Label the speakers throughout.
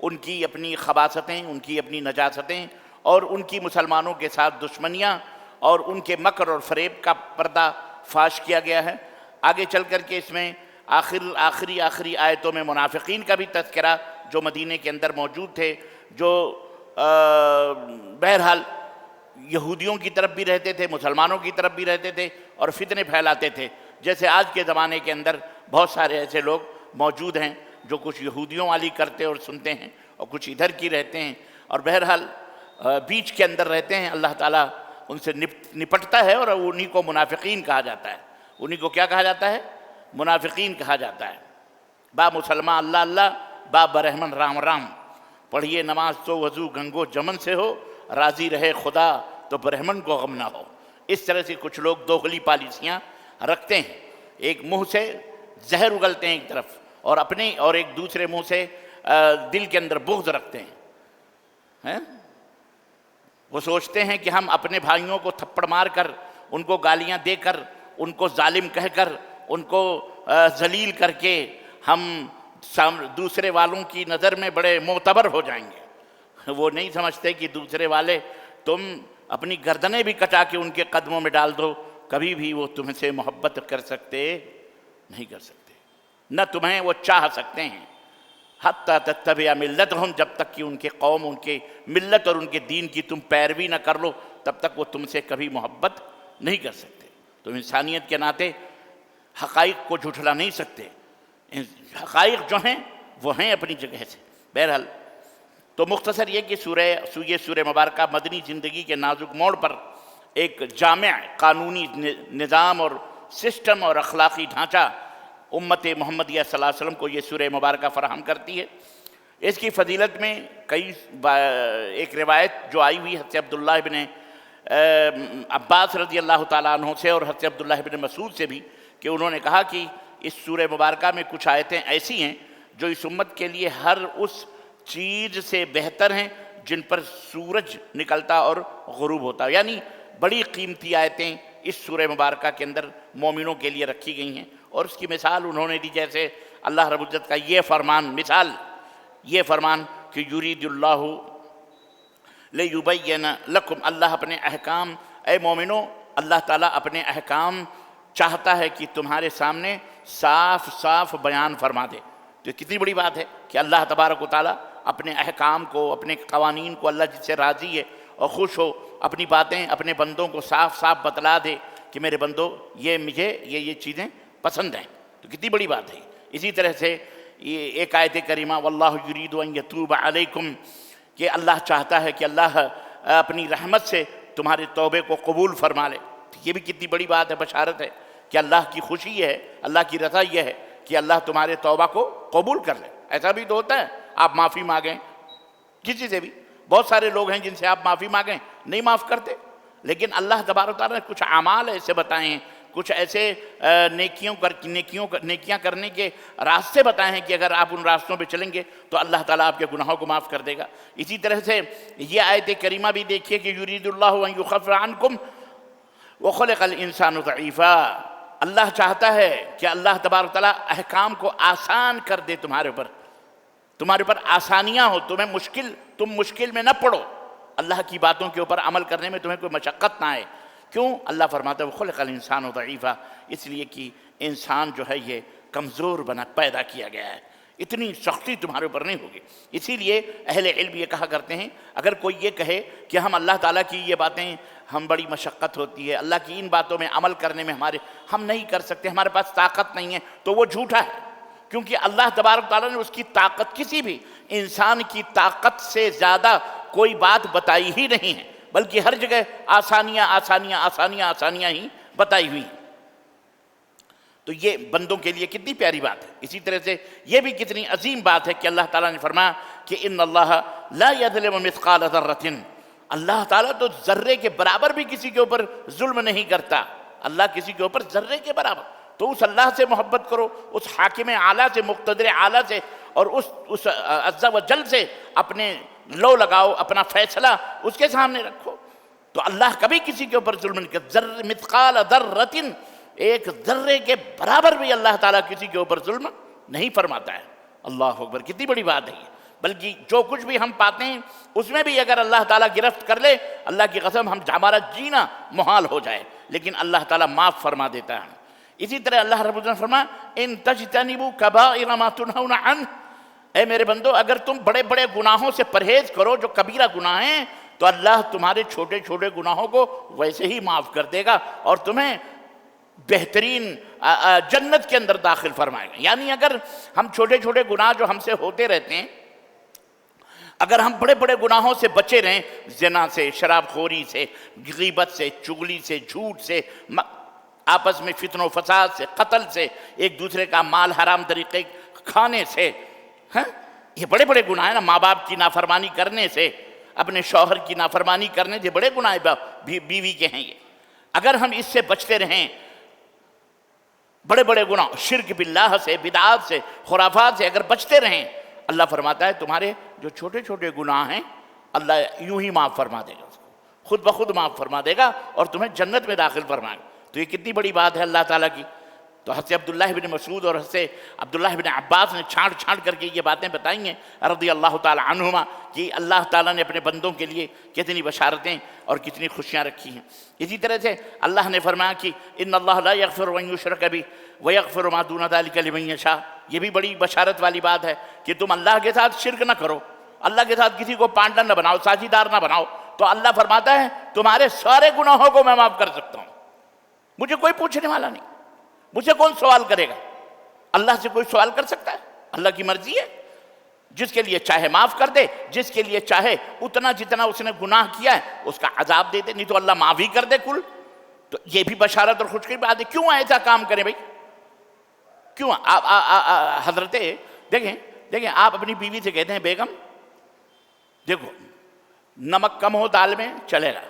Speaker 1: ان کی اپنی خباثتیں، ان کی اپنی نجاستیں اور ان کی مسلمانوں کے ساتھ دشمنیاں اور ان کے مکر اور فریب کا پردہ فاش کیا گیا ہے۔ آگے چل کر کے اس میں آخری آیتوں میں منافقین کا بھی تذکرہ جو مدینے کے اندر موجود تھے، جو بہرحال یہودیوں کی طرف بھی رہتے تھے، مسلمانوں کی طرف بھی رہتے تھے اور فتنے پھیلاتے تھے، جیسے آج کے زمانے کے اندر بہت سارے ایسے لوگ موجود ہیں جو کچھ یہودیوں والی کرتے اور سنتے ہیں اور کچھ ادھر کی رہتے ہیں، اور بہرحال بیچ کے اندر رہتے ہیں۔ اللہ تعالیٰ ان سے نپٹتا ہے اور انہی کو منافقین کہا جاتا ہے۔ انہی کو کیا کہا جاتا ہے؟ منافقین کہا جاتا ہے۔ با مسلمان اللہ اللہ، با برحمن رام رام، پڑھیے نماز تو وضو گنگو جمن سے ہو، راضی رہے خدا تو برہمن کو غم نہ ہو۔ اس طرح سے کچھ لوگ دوغلی پالیسیاں رکھتے ہیں، ایک منہ سے زہر اگلتے ہیں ایک طرف اور اپنے اور ایک دوسرے منہ سے دل کے اندر بغض رکھتے ہیں۔ وہ سوچتے ہیں کہ ہم اپنے بھائیوں کو تھپڑ مار کر، ان کو گالیاں دے کر، ان کو ظالم کہہ کر، ان کو ذلیل کر کے ہم دوسرے والوں کی نظر میں بڑے معتبر ہو جائیں گے۔ وہ نہیں سمجھتے کہ دوسرے والے تم اپنی گردنیں بھی کٹا کے ان کے قدموں میں ڈال دو، کبھی بھی وہ تم سے محبت کر سکتے نہیں کر سکتے، نہ تمہیں وہ چاہ سکتے ہیں۔ حتیٰ تتبع ملتہم، جب تک کہ ان کے قوم، ان کے ملت اور ان کے دین کی تم پیروی نہ کر لو، تب تک وہ تم سے کبھی محبت نہیں کر سکتے۔ تم انسانیت کے ناطے حقائق کو جھٹلا نہیں سکتے، حقائق جو ہیں وہ ہیں اپنی جگہ سے۔ بہرحال تو مختصر یہ کہ سورہ مبارکہ مدنی زندگی کے نازک موڑ پر ایک جامع قانونی نظام اور سسٹم اور اخلاقی ڈھانچہ امت محمدیہ صلی اللہ علیہ وسلم کو یہ سورہ مبارکہ فراہم کرتی ہے۔ اس کی فضیلت میں ایک روایت جو آئی ہوئی حضرت عبداللہ ابن عباس رضی اللہ تعالیٰ عنہ سے اور حضرت عبداللہ ابن مسعود سے بھی، کہ انہوں نے کہا کہ اس سورہ مبارکہ میں کچھ آیتیں ایسی ہیں جو اس امت کے لیے ہر اس چیز سے بہتر ہیں جن پر سورج نکلتا اور غروب ہوتا، یعنی بڑی قیمتی آیتیں اس سورہ مبارکہ کے اندر مومنوں کے لیے رکھی گئی ہیں۔ اور اس کی مثال انہوں نے دی، جیسے اللہ رب العزت کا یہ فرمان کہ یرید اللہ لیبین لکم، اللہ اپنے احکام، اے مومنو اللہ تعالیٰ اپنے احکام چاہتا ہے کہ تمہارے سامنے صاف صاف بیان فرما دے۔ تو کتنی بڑی بات ہے کہ اللہ تبارک و تعالیٰ اپنے احکام کو، اپنے قوانین کو، اللہ جس سے راضی ہے اور خوش ہو، اپنی باتیں اپنے بندوں کو صاف صاف بتلا دے کہ میرے بندو مجھے یہ چیزیں پسند ہیں۔ تو کتنی بڑی بات ہے۔ اسی طرح سے ایک آیت کریمہ واللہ یرید ان یتوب علیکم، کہ اللہ چاہتا ہے کہ اللہ اپنی رحمت سے تمہارے توبے کو قبول فرما لے۔ یہ بھی کتنی بڑی بات ہے، بشارت ہے کہ اللہ کی خوشی یہ ہے، اللہ کی رضا یہ ہے کہ اللہ تمہارے توبہ کو قبول کر لے۔ ایسا بھی تو ہوتا ہے، آپ معافی مانگیں کسی سے بھی، بہت سارے لوگ ہیں جن سے آپ معافی مانگیں نہیں معاف کرتے، لیکن اللہ تبارک تعالیٰ نے کچھ اعمال ایسے بتائے ہیں، کچھ ایسے نیکیاں کرنے کے راستے بتائے ہیں کہ اگر آپ ان راستوں پہ چلیں گے تو اللہ تعالیٰ آپ کے گناہوں کو معاف کر دے گا۔ اسی طرح سے یہ آیت کریمہ بھی دیکھیے کہ یرید اللہ ان یخفف عنکم وخلق الانسان ضعیفا، اللہ چاہتا ہے کہ اللہ تبارک تعالیٰ احکام کو آسان کر دے، تمہارے اوپر آسانیاں ہو، تم مشکل میں نہ پڑو، اللہ کی باتوں کے اوپر عمل کرنے میں تمہیں کوئی مشقت نہ آئے۔ کیوں؟ اللہ فرماتا ہے وخلق الانسان ضعیفا، اس لیے کہ انسان جو ہے یہ کمزور پیدا کیا گیا ہے، اتنی سختی تمہارے اوپر نہیں ہوگی۔ اسی لیے اہل علم یہ کہا کرتے ہیں، اگر کوئی یہ کہے کہ ہم اللہ تعالیٰ کی یہ باتیں ہم بڑی مشقت ہوتی ہے، اللہ کی ان باتوں میں عمل کرنے میں ہم نہیں کر سکتے، ہمارے پاس طاقت نہیں ہے، تو وہ جھوٹا ہے، کیونکہ اللہ تبارک تعالیٰ نے اس کی طاقت کسی بھی انسان کی طاقت سے زیادہ کوئی بات بتائی ہی نہیں ہے، بلکہ ہر جگہ آسانیاں ہی بتائی ہوئی ہیں۔ تو یہ بندوں کے لیے کتنی پیاری بات ہے۔ اسی طرح سے یہ بھی کتنی عظیم بات ہے کہ اللہ تعالیٰ نے فرمایا کہ ان اللہ لا یظلم مثقال ذرۃ، اللہ تعالیٰ تو ذرے کے برابر بھی کسی کے اوپر ظلم نہیں کرتا، اللہ کسی کے اوپر ذرے کے برابر۔ تو اس اللہ سے محبت کرو، اس حاکم اعلیٰ سے، مقتدر اعلیٰ سے، اور اس عز و جل سے اپنے لو لگاؤ، اپنا فیصلہ اس کے سامنے رکھو۔ تو اللہ کبھی کسی کے اوپر ظلم نہیں کرتا، مثقال ذرۃ، ایک ذرے کے برابر بھی اللہ تعالیٰ کسی کے اوپر ظلم نہیں فرماتا ہے۔ اللہ اکبر، کتنی بڑی بات ہے یہ۔ بلکہ جو کچھ بھی ہم پاتے ہیں اس میں بھی اگر اللہ تعالیٰ گرفت کر لے، اللہ کی قسم ہمارا جینا محال ہو جائے، لیکن اللہ تعالیٰ معاف فرما دیتا ہے۔ اسی طرح اللہ رب العزت نے فرمایا ان تجتنبوا کبائر ما تنہون عنہ، اے میرے بندو اگر تم بڑے بڑے گناہوں سے پرہیز کرو جو کبیرہ گناہ ہیں تو اللہ تمہارے چھوٹے چھوٹے گناہوں کو ویسے ہی معاف کر دے گا اور تمہیں بہترین جنت کے اندر داخل فرمائے گا۔ یعنی اگر ہم چھوٹے چھوٹے گناہ جو ہم سے ہوتے رہتے ہیں، اگر ہم بڑے بڑے گناہوں سے بچے رہیں، زنا سے، شراب خوری سے، غیبت سے، چغلی سے، جھوٹ سے، آپس میں فتن و فساد سے، قتل سے، ایک دوسرے کا مال حرام طریقے کھانے سے، یہ بڑے بڑے گناہ ہیں نا، ماں باپ کی نافرمانی کرنے سے، اپنے شوہر کی نافرمانی کرنے سے، بڑے گناہ بیوی کے ہیں یہ۔ اگر ہم اس سے بچتے رہیں، بڑے بڑے گناہ شرک باللہ سے، بدعات سے، خرافات سے اگر بچتے رہیں، اللہ فرماتا ہے تمہارے جو چھوٹے چھوٹے گناہ ہیں اللہ یوں ہی معاف فرما دے گا، اس کو خود بخود معاف فرما دے گا اور تمہیں جنت میں داخل فرمائے گا۔ تو یہ کتنی بڑی بات ہے اللہ تعالیٰ کی۔ تو حضرت عبداللہ بن مسعود اور حضرت عبداللہ بن عباس نے چھانٹ چھانٹ کر کے یہ باتیں بتائی ہیں رضی اللہ تعالیٰ عنہما کہ اللہ تعالیٰ نے اپنے بندوں کے لیے کتنی بشارتیں اور کتنی خوشیاں رکھی ہیں۔ اسی طرح سے اللہ نے فرمایا کہ ان اللہ لا یغفر ان یشرک بہ ویغفر ما دون ذلک لمن یشاء، یہ بھی بڑی بشارت والی بات ہے کہ تم اللہ کے ساتھ شرک نہ کرو، اللہ کے ساتھ کسی کو پارٹنر نہ بناؤ، ساجیدار نہ بناؤ، تو اللہ فرماتا ہے تمہارے سارے گناہوں کو میں معاف کر سکتا ہوں، مجھے کوئی پوچھنے والا نہیں، مجھے کون سوال کرے گا؟ اللہ سے کوئی سوال کر سکتا ہے؟ اللہ کی مرضی ہے، جس کے لیے چاہے معاف کر دے، جس کے لیے چاہے اتنا جتنا اس نے گناہ کیا ہے اس کا عذاب دے دے، نہیں تو اللہ معاف ہی کر دے کل۔ تو یہ بھی بشارت اور خوشخبری بات ہے۔ کیوں ایسا کام کریں بھائی؟ کیوں حضرت دیکھیں آپ اپنی بیوی سے کہتے ہیں بیگم دیکھو نمک کم ہو دال میں چلے گا،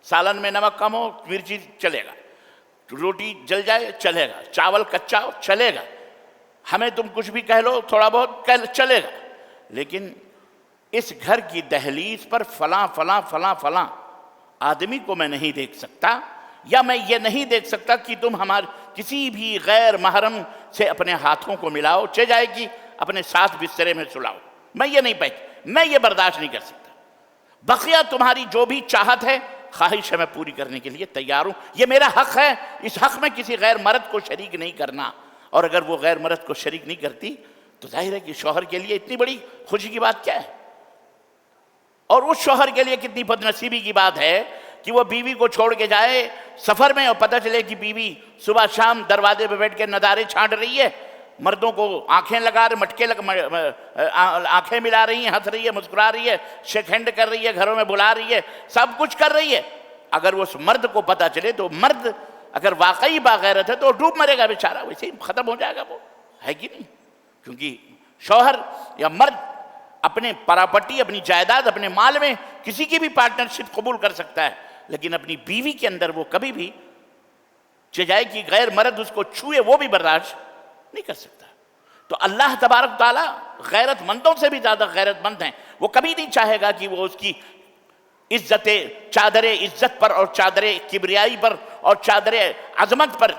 Speaker 1: سالن میں نمک کم ہو مرچی چلے گا، روٹی جل جائے چلے گا، چاول کچا ہو چلے گا، ہمیں تم کچھ بھی کہہ لو تھوڑا بہت چلے گا، لیکن اس گھر کی دہلیز پر فلاں فلاں فلاں فلاں آدمی کو میں نہیں دیکھ سکتا، یا میں یہ نہیں دیکھ سکتا کہ تم ہمارے کسی بھی غیر محرم سے اپنے ہاتھوں کو ملاؤ، چہ جائے گی اپنے ساتھ بسترے میں سلاؤ، میں یہ نہیں میں یہ برداشت نہیں کر سکتا۔ بقیہ تمہاری جو بھی چاہت ہے خواہش ہے میں پوری کرنے کے لیے تیار ہوں، یہ میرا حق ہے، اس حق میں کسی غیر مرد کو شریک نہیں کرنا، اور اگر وہ غیر مرد کو شریک نہیں کرتی تو ظاہر ہے کہ شوہر کے لیے اتنی بڑی خوشی کی بات کیا ہے، اور اس شوہر کے لیے کتنی بد نصیبی کی بات ہے کہ وہ بیوی کو چھوڑ کے جائے سفر میں اور پتہ چلے کہ بیوی صبح شام دروازے پہ بیٹھ کے نظارے چھانٹ رہی ہے، مردوں کو آنکھیں لگا رہے آنکھیں ملا رہی ہیں، ہنس رہی ہے، مسکرا رہی ہے، شیک ہینڈ کر رہی ہے، گھروں میں بلا رہی ہے، سب کچھ کر رہی ہے۔ اگر وہ اس مرد کو پتہ چلے تو مرد اگر واقعی باغیرت ہے تو ڈوب مرے گا بیچارہ، ویسے ہی ختم ہو جائے گا، وہ ہے کہ نہیں؟ کیونکہ شوہر یا مرد اپنے پراپرٹی، اپنی جائیداد، اپنے مال میں کسی کی بھی پارٹنرشپ قبول کر سکتا ہے، لیکن اپنی بیوی کے اندر وہ کبھی بھی چاہے کہ غیر مرد اس کو چھوئے وہ بھی برداشت نہیں کر سکتا۔ تو اللہ تبارک تعالیٰ غیرت مندوں سے بھی زیادہ غیرت مند ہیں، وہ کبھی نہیں چاہے گا کہ وہ اس کی چادر عزت پر اور چادر کبریائی پر اور چادر عظمت پر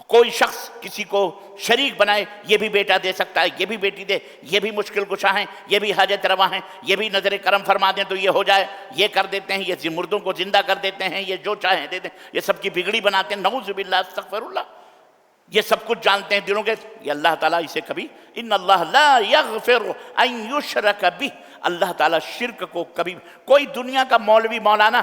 Speaker 1: کوئی شخص کسی کو شریک بنائے، یہ بھی بیٹا دے سکتا ہے، یہ بھی بیٹی دے، یہ بھی مشکل کشا ہیں، یہ بھی حاجت روا ہیں، یہ بھی نظر کرم فرما دیں تو یہ ہو جائے، یہ کر دیتے ہیں، یہ مردوں کو زندہ کر دیتے ہیں، یہ جو چاہیں دے دیں، یہ سب کی بگڑی بناتے ہیں، نعوذ باللہ استغفر اللہ، یہ سب کچھ جانتے ہیں دلوں کے۔ یہ اللہ تعالیٰ اسے کبھی ان اللہ لا یغفر ان یشرک بہ، اللہ تعالیٰ شرک کو کبھی، کوئی دنیا کا مولوی مولانا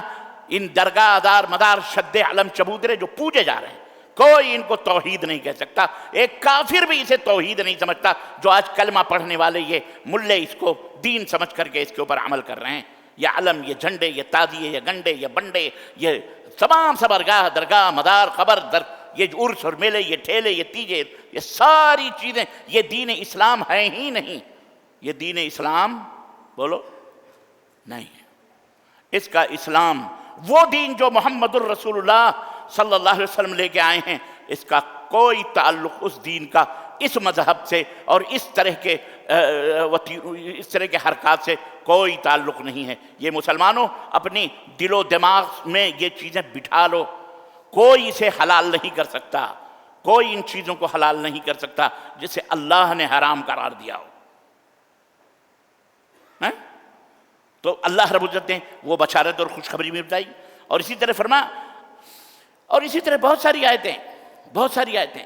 Speaker 1: ان درگاہ دار مدار شد علم چبودرے جو پوجے جا رہے ہیں کوئی ان کو توحید نہیں کہہ سکتا، ایک کافر بھی اسے توحید نہیں سمجھتا، جو آج کلمہ پڑھنے والے یہ ملے اس کو دین سمجھ کر کے اس کے اوپر عمل کر رہے ہیں۔ یہ علم، یہ جھنڈے، یہ تازیے، یہ گنڈے، یہ بنڈے، یہ تمام سبرگاہ درگاہ مدار خبر یہ عرس اور میلے، یہ ٹھیلے، یہ تیجے، یہ ساری چیزیں یہ دین اسلام ہے ہی نہیں، یہ دین اسلام بولو نہیں ہے۔ اس کا اسلام وہ دین جو محمد الرسول اللہ صلی اللہ علیہ وسلم لے کے آئے ہیں، اس کا کوئی تعلق اس دین کا اس مذہب سے اور اس طرح کے حرکات سے کوئی تعلق نہیں ہے۔ یہ مسلمانوں اپنی دل و دماغ میں یہ چیزیں بٹھا لو، کوئی اسے حلال نہیں کر سکتا، کوئی ان چیزوں کو حلال نہیں کر سکتا جسے اللہ نے حرام قرار دیا ہو۔ ہیں؟ تو اللہ رب العزت نے وہ بشارت اور خوشخبری بھی بتائی. اور اسی طرح اور اسی طرح بہت ساری آیتیں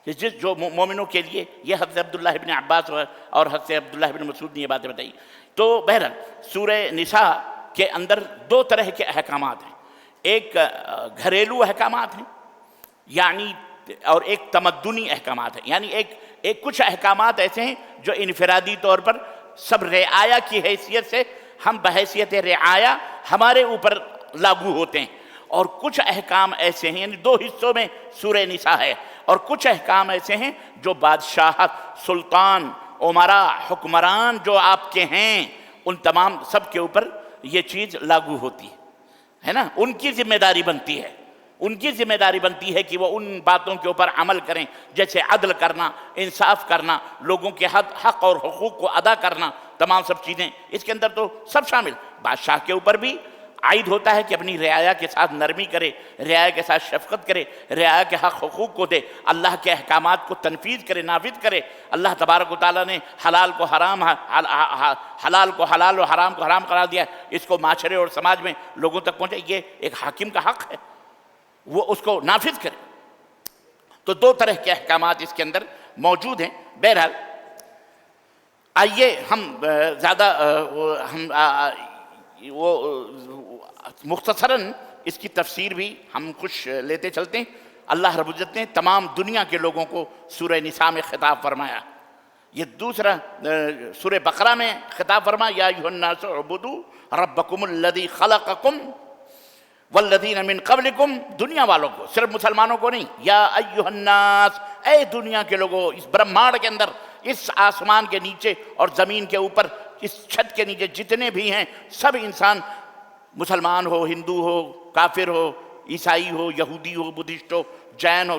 Speaker 1: کہ جو مومنوں کے لیے، یہ حضرت عبداللہ ابن عباس اور حضرت عبداللہ ابن مسعود نے یہ باتیں بتائی. تو بہرحال سورہ نساء کے اندر دو طرح کے احکامات ہیں. ایک گھریلو احکامات ہیں یعنی، اور ایک تمدنی احکامات ہیں. یعنی ایک کچھ احکامات ایسے ہیں جو انفرادی طور پر سب رعایا کی حیثیت سے، ہم بحیثیت رعایا ہمارے اوپر لاگو ہوتے ہیں. اور کچھ احکام ایسے ہیں، یعنی دو حصوں میں سورہ نساء ہے. اور کچھ احکام ایسے ہیں جو بادشاہت، سلطان، عمرا، حکمران جو آپ کے ہیں، ان تمام سب کے اوپر یہ چیز لاگو ہوتی ہے نا. ان کی ذمہ داری بنتی ہے کہ وہ ان باتوں کے اوپر عمل کریں، جیسے عدل کرنا، انصاف کرنا، لوگوں کے حق اور حقوق کو ادا کرنا، تمام سب چیزیں اس کے اندر تو سب شامل. بادشاہ کے اوپر بھی عائد ہوتا ہے کہ اپنی رعایا کے ساتھ نرمی کرے، رعایا کے ساتھ شفقت کرے، رعایا کے حق حقوق کو دے، اللہ کے احکامات کو تنفیذ کرے، نافذ کرے. اللہ تبارک و تعالیٰ نے حلال کو حلال اور حرام کو حرام قرار دیا ہے، اس کو معاشرے اور سماج میں لوگوں تک پہنچے. یہ ایک حاکم کا حق ہے، وہ اس کو نافذ کرے. تو دو طرح کے احکامات اس کے اندر موجود ہیں. بہرحال آئیے ہم مختصراً اس کی تفسیر بھی ہم کچھ لیتے چلتے ہیں. اللہ رب العزت نے تمام دنیا کے لوگوں کو سورہ نساء میں خطاب فرمایا. یہ دوسرا سورہ بقرہ میں خطاب فرمایا، یا ایھا الناس اعبدوا ربکم الذی خلقکم والذین من قبلکم. دنیا والوں کو، صرف مسلمانوں کو نہیں. یا ایھا الناس، اے دنیا کے لوگوں، اس برہمانڈ کے اندر، اس آسمان کے نیچے اور زمین کے اوپر، اس چھت کے نیچے جتنے بھی ہیں سب انسان، مسلمان ہو، ہندو ہو، کافر ہو، عیسائی ہو، یہودی ہو، بدھسٹ ہو، جین ہو،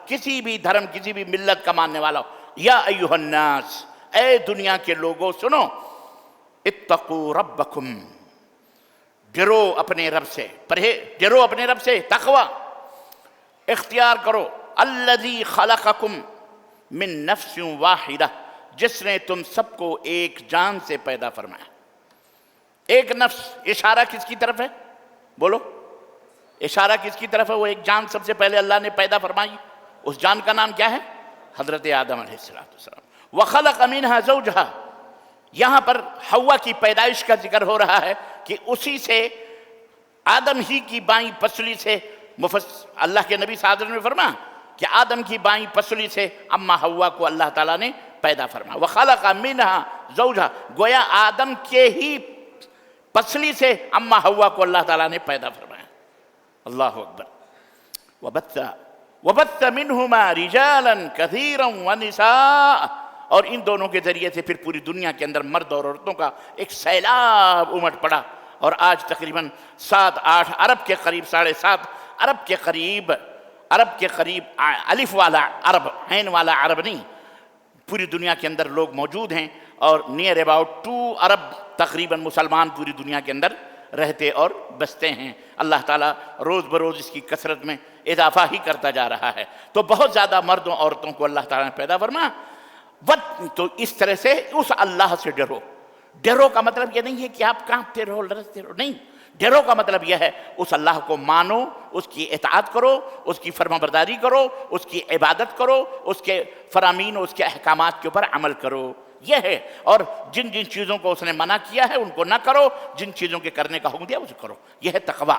Speaker 1: کسی بھی دھرم، کسی بھی ملت کا ماننے والا ہو. یا ایھا الناس، اے دنیا کے لوگوں سنو، اتقوا ربکم، ڈرو اپنے رب سے، ڈرو اپنے رب سے، تقوی اختیار کرو. الذی خلقکم من نفس واحدہ، جس نے تم سب کو ایک جان سے پیدا فرمایا. ایک نفس، اشارہ کس کی طرف ہے؟ بولو، اشارہ کس کی طرف ہے؟ وہ ایک جان سب سے پہلے اللہ نے پیدا فرمائی. اس جان کا نام کیا ہے؟ حضرت آدم علیہ السلام. وَخَلَقَ مِنْهَا زَوْجَهَا، یہاں پر حوا کی پیدائش کا ذکر ہو رہا ہے کہ اسی سے، آدم ہی کی بائیں پسلی سے، اللہ کے نبی صلی اللہ علیہ وسلم نے فرمایا کہ آدم کی بائیں پسلی سے اما حوا کو اللہ تعالیٰ نے پیدا فرمایا. وَخَلَقَ مِنْهَا زَوْجَهَا، گویا آدم کے ہی پسلی سے اما حوا کو اللہ تعالیٰ نے پیدا فرمایا. اللہ اکبر. وَبَثَّ مِنْهُمَا رِجَالًا كَثِيرًا وَنِسَاءً، اور ان دونوں کے ذریعے سے پھر پوری دنیا کے اندر مرد اور عورتوں کا ایک سیلاب امٹ پڑا. اور آج تقریباً 7-8 ارب کے قریب، 7.5 ارب کے قریب الف والا عرب، عین والا عرب نہیں، پوری دنیا کے اندر لوگ موجود ہیں. اور نیئر اباؤٹ 2 ارب تقریباً مسلمان پوری دنیا کے اندر رہتے اور بستے ہیں. اللہ تعالیٰ روز بروز اس کی کثرت میں اضافہ ہی کرتا جا رہا ہے. تو بہت زیادہ مردوں عورتوں کو اللہ تعالیٰ نے پیدا فرمایا. تو اس طرح سے اس اللہ سے ڈرو. ڈرو کا مطلب یہ نہیں ہے کہ آپ کانپتے رہو، لرزتے رہو، نہیں. ڈرو کا مطلب یہ ہے اس اللہ کو مانو، اس کی اطاعت کرو، اس کی فرما برداری کرو، اس کی عبادت کرو، اس کے فرامین اور اس کے احکامات کے اوپر عمل کرو. یہ ہے. اور جن جن چیزوں کو اس نے منع کیا ہے ان کو نہ کرو، جن چیزوں کے کرنے کا حکم دیا اسے کرو. یہ ہے تقوی.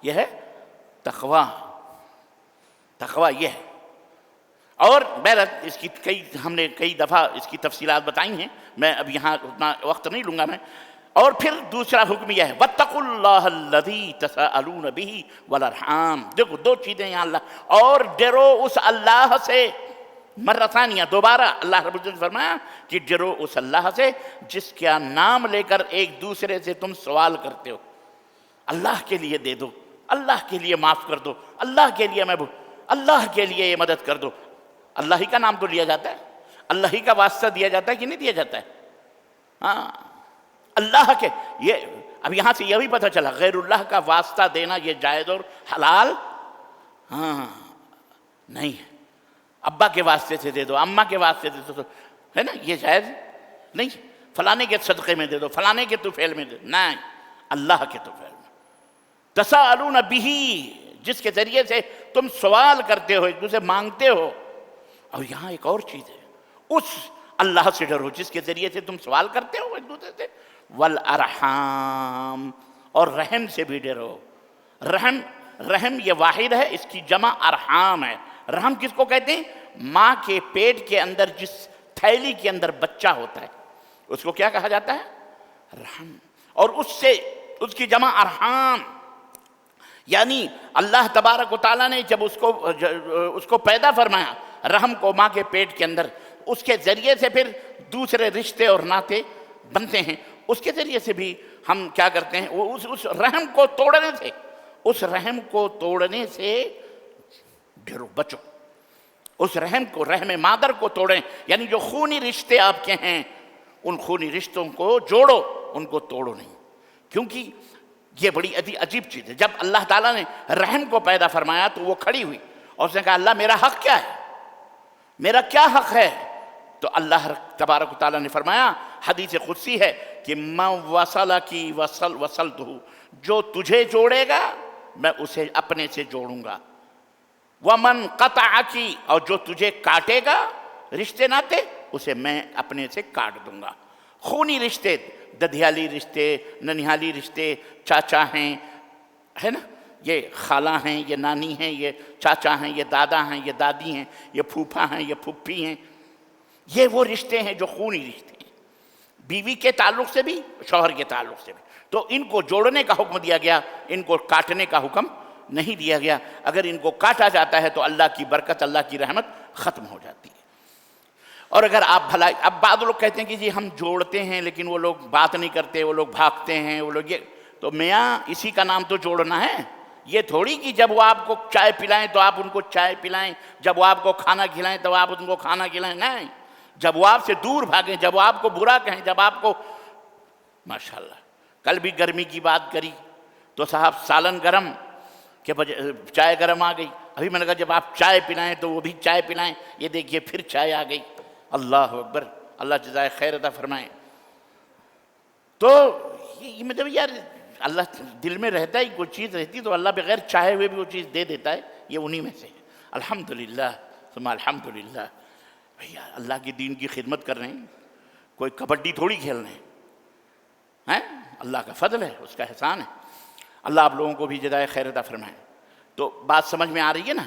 Speaker 1: یہ ہے تقوی. یہ ہے. اور بہرحال اس کی ہم نے کئی دفعہ اس کی تفصیلات بتائی ہیں، میں اب یہاں اتنا وقت نہیں لوں گا میں. اور پھر دوسرا حکم یہ ہے وَاتَّقُوا اللَّهَ الَّذِي تَسَأَلُونَ بِهِ وَالْأَرْحَامَ. دیکھو دو چیزیں یہاں اللہ. اور ڈرو اس اللہ سے، مرہ ثانیہ دوبارہ اللہ رب العزت نے فرمایا کہ ڈرو اس اللہ سے جس کا نام لے کر ایک دوسرے سے تم سوال کرتے ہو. اللہ کے لیے دے دو، اللہ کے لیے معاف کر دو، اللہ کے لیے اللہ کے لیے یہ مدد کر دو. اللہ ہی کا نام تو لیا جاتا ہے، اللہ ہی کا واسطہ دیا جاتا ہے کہ نہیں دیا جاتا ہے؟ ہاں، اللہ کے. یہ اب یہاں سے یہ بھی پتہ چلا غیر اللہ کا واسطہ دینا یہ جائز اور حلال نہیں ہے. ابا کے واسطے سے دے دو، اماں کے واسطے سے دے دو، ہے نا، یہ جائز نہیں. فلانے کے صدقے میں دے دو، فلانے کے طفیل میں دے دو، نہیں، اللہ کے طفیل میں۔ تساءلون بہ، جس کے ذریعے سے تم سوال کرتے ہو، ایک دوسرے مانگتے ہو۔ اور یہاں ایک اور چیز ہے، اس اللہ سے ڈرو جس کے ذریعے سے تم سوال کرتے ہو ایک دوسرے سے، والارحام، اور رحم سے بھی ڈرو۔ رحم یہ واحد ہے، اس کی جمع ارحام ہے۔ رحم کس کو کہتے ہیں؟ ماں کے پیٹ کے اندر جس تھیلی کے اندر بچہ ہوتا ہے اس کو کیا کہا جاتا ہے؟ رحم۔ اور اس کی جمع ارحام، یعنی اللہ تبارک و تعالیٰ نے جب اس کو پیدا فرمایا، رحم کو، ماں کے پیٹ کے اندر، اس کے ذریعے سے پھر دوسرے رشتے اور ناطے بنتے ہیں۔ اس کے ذریعے سے بھی ہم کیا کرتے ہیں، اس رحم کو توڑنے سے ڈرو، بچو۔ اس رحم مادر کو توڑیں، یعنی جو خونی رشتے آپ کے ہیں ان خونی رشتوں کو جوڑو، ان کو توڑو نہیں، کیونکہ یہ بڑی عجیب چیز ہے۔ جب اللہ تعالیٰ نے رحم کو پیدا فرمایا تو وہ کھڑی ہوئی اور اس نے کہا اللہ میرا حق کیا ہے، میرا کیا حق ہے؟ تو اللہ تبارک و تعالیٰ نے فرمایا، حدیث قدسی ہے کہ من وصلکی وصلتہ، جو تجھے جوڑے گا میں اسے اپنے سے جوڑوں گا، ومن قطعکی، اور جو تجھے کاٹے گا رشتے ناتے اسے میں اپنے سے کاٹ دوں گا۔ خونی رشتے، ددھیالی رشتے، ننیالی رشتے، چاچا ہیں، ہے نا، یہ خالہ ہیں، یہ نانی ہیں، یہ چاچا ہیں، یہ دادا ہیں، یہ دادی ہیں، یہ پھوپھا ہیں، یہ پھپھی ہیں، یہ وہ رشتے ہیں جو خونی رشتے ہیں، بیوی کے تعلق سے بھی، شوہر کے تعلق سے بھی۔ تو ان کو جوڑنے کا حکم دیا گیا، ان کو کاٹنے کا حکم نہیں دیا گیا۔ اگر ان کو کاٹا جاتا ہے تو اللہ کی برکت، اللہ کی رحمت ختم ہو جاتی ہے۔ اور اگر آپ بھلائی، اب بعض لوگ کہتے ہیں کہ جی ہم جوڑتے ہیں لیکن وہ لوگ بات نہیں کرتے، وہ لوگ بھاگتے ہیں، وہ لوگ یہ، تو میاں اسی کا نام تو جوڑنا ہے۔ یہ تھوڑی کہ جب وہ آپ کو چائے پلائیں تو آپ ان کو چائے پلائیں، جب وہ آپ کو کھانا کھلائیں تو آپ ان کو کھانا کھلائیں، نہیں، جب وہ آپ سے دور بھاگیں، جب وہ آپ کو برا کہیں، جب آپ کو، ماشاءاللہ کل بھی گرمی کی بات کری تو صاحب سالن گرم کہ چائے گرم آ گئی، ابھی میں نے کہا جب آپ چائے پلائیں تو وہ بھی چائے پلائیں، یہ دیکھیے پھر چائے آ گئی۔ اللہ اکبر، اللہ جزائے خیر عطا فرمائے۔ تو یہ مطلب یار اللہ دل میں رہتا ہے، کوئی چیز رہتی تو اللہ بغیر چاہے ہوئے بھی وہ چیز دے دیتا ہے، یہ انہی میں سے ہے۔ الحمدللہ ثم الحمدللہ۔ بھیا اللہ کے دین کی خدمت کر رہے ہیں، کوئی کبڈی تھوڑی کھیل رہے ہیں، اللہ کا فضل ہے، اس کا احسان ہے۔ اللہ آپ لوگوں کو بھی جزائے خیر عطا فرمائے۔ تو بات سمجھ میں آ رہی ہے نا،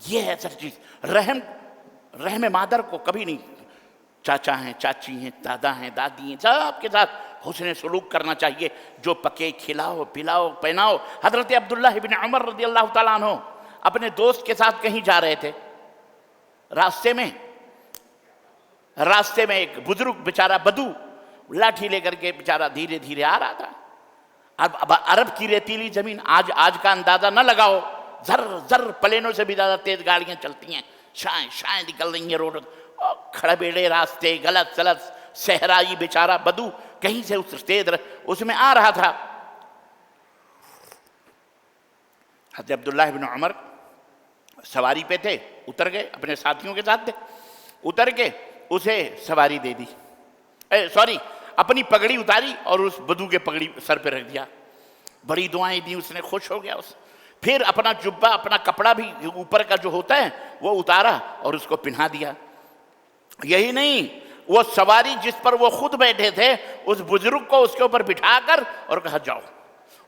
Speaker 1: یہ ہے سر چیز۔ رحم مادر کو کبھی نہیں، چاچا ہیں، چاچی ہیں، دادا ہیں، دادی ہیں، سب کے ساتھ حسن سلوک کرنا چاہیے، جو پکے کھلاؤ پلاؤ پہناؤ۔ حضرت عبداللہ بن عمر رضی اللہ تعالیٰ عنہ اپنے دوست کے ساتھ کہیں جا رہے تھے، راستے میں ایک بزرگ بیچارہ بدو لاٹھی لے کر کے بیچارہ دھیرے دھیرے آ رہا تھا۔ اب عرب کی ریتیلی زمین، آج کا اندازہ نہ لگاؤ، زر پلینوں سے بھی زیادہ تیز گاڑیاں چلتی ہیں، شائیں نکل رہی ہیں روڈ، کھڑے بیڑے راستے، غلط سلط صحرائی، بیچارہ بدو کہیں سے اس میں آ رہا تھا۔ حضرت عبداللہ بن عمر سواری پہ تھے، اتر گئے، اپنے ساتھیوں کے ساتھ تھے، اتر کے اسے سواری دے دی، اپنی پگڑی اتاری اور اس بدو کے پگڑی سر پہ رکھ دیا، بڑی دعائیں دی، اس نے خوش ہو گیا۔ پھر اپنا جبہ، اپنا کپڑا بھی اوپر کا جو ہوتا ہے وہ اتارا اور اس کو پہنا دیا۔ یہی نہیں، وہ سواری جس پر وہ خود بیٹھے تھے اس بزرگ کو اس کے اوپر بٹھا کر اور کہا جاؤ،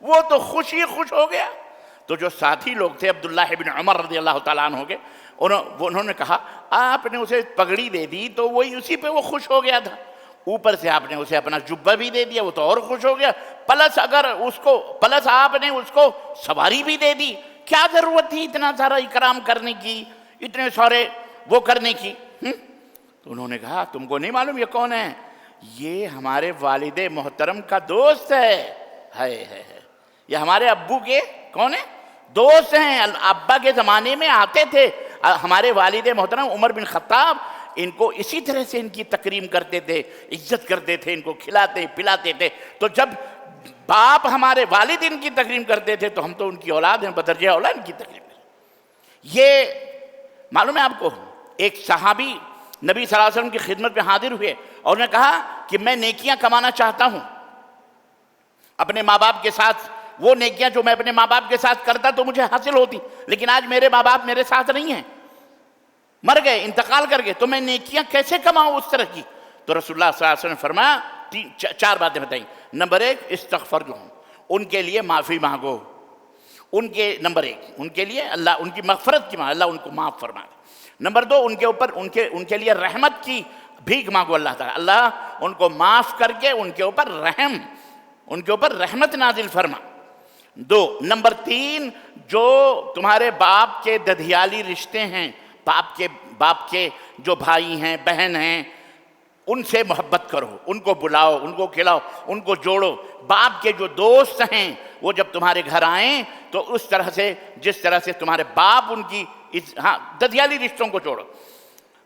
Speaker 1: وہ تو خوش ہو گیا۔ تو جو ساتھی لوگ تھے عبداللہ بن عمر رضی اللہ تعالیٰ عنہ کے، انہوں نے کہا آپ نے اسے پگڑی دے دی تو وہی اسی پہ وہ خوش ہو گیا تھا، اوپر سے آپ نے اسے اپنا جبہ بھی دے دیا، وہ تو اور خوش ہو گیا، پلس آپ نے اس کو سواری بھی دے دی، کیا ضرورت تھی اتنا سارا اکرام کرنے کی، اتنے سارے وہ کرنے کی؟ تو انہوں نے کہا تم کو نہیں معلوم یہ کون ہے؟ یہ ہمارے والد محترم کا دوست ہے، یہ ہمارے ابو کے کون ہے؟ دوست ہیں، ابا کے زمانے میں آتے تھے ہمارے والد محترم عمر بن خطاب، ان کو اسی طرح سے ان کی تکریم کرتے تھے، عزت کرتے تھے، ان کو کھلاتے پلاتے تھے۔ تو جب باپ ہمارے والد ان کی تکریم کرتے تھے تو ہم تو ان کی اولاد ہیں، بدرجہ اولاد ان کی تکریم کریں۔ یہ معلوم ہے آپ کو، ایک صحابی نبی صلی اللہ علیہ وسلم کی خدمت میں حاضر ہوئے اور نے کہا کہ میں نیکیاں کمانا چاہتا ہوں اپنے ماں باپ کے ساتھ، وہ نیکیاں جو میں اپنے ماں باپ کے ساتھ کرتا تو مجھے حاصل ہوتی، لیکن آج میرے ماں باپ میرے ساتھ نہیں ہیں، مر گئے، انتقال کر گئے، تو میں نیکیاں کیسے کماؤں اس طرح کی؟ تو رسول اللہ صلی اللہ علیہ وسلم نے فرمایا چار باتیں بتائیں. نمبر ایک، استغفر لهم، ان کے لیے معافی مانگو، ان کے نمبر ایک ان کے لیے اللہ ان کی مغفرت کی، اللہ ان کو معاف فرما دے. نمبر دو، ان کے اوپر ان کے لیے رحمت کی بھیک مانگو اللہ تعالیٰ، اللہ ان کو معاف کر کے ان کے اوپر رحمت نازل فرما. دو، نمبر تین، جو تمہارے باپ کے ددھیالی رشتے ہیں، باپ کے جو بھائی ہیں بہن ہیں، ان سے محبت کرو، ان کو بلاؤ، ان کو کھلاؤ، ان کو جوڑو. باپ کے جو دوست ہیں وہ جب تمہارے گھر آئیں تو اس طرح سے جس طرح سے تمہارے باپ ان کی ددھیالی رشتوں کو جوڑو.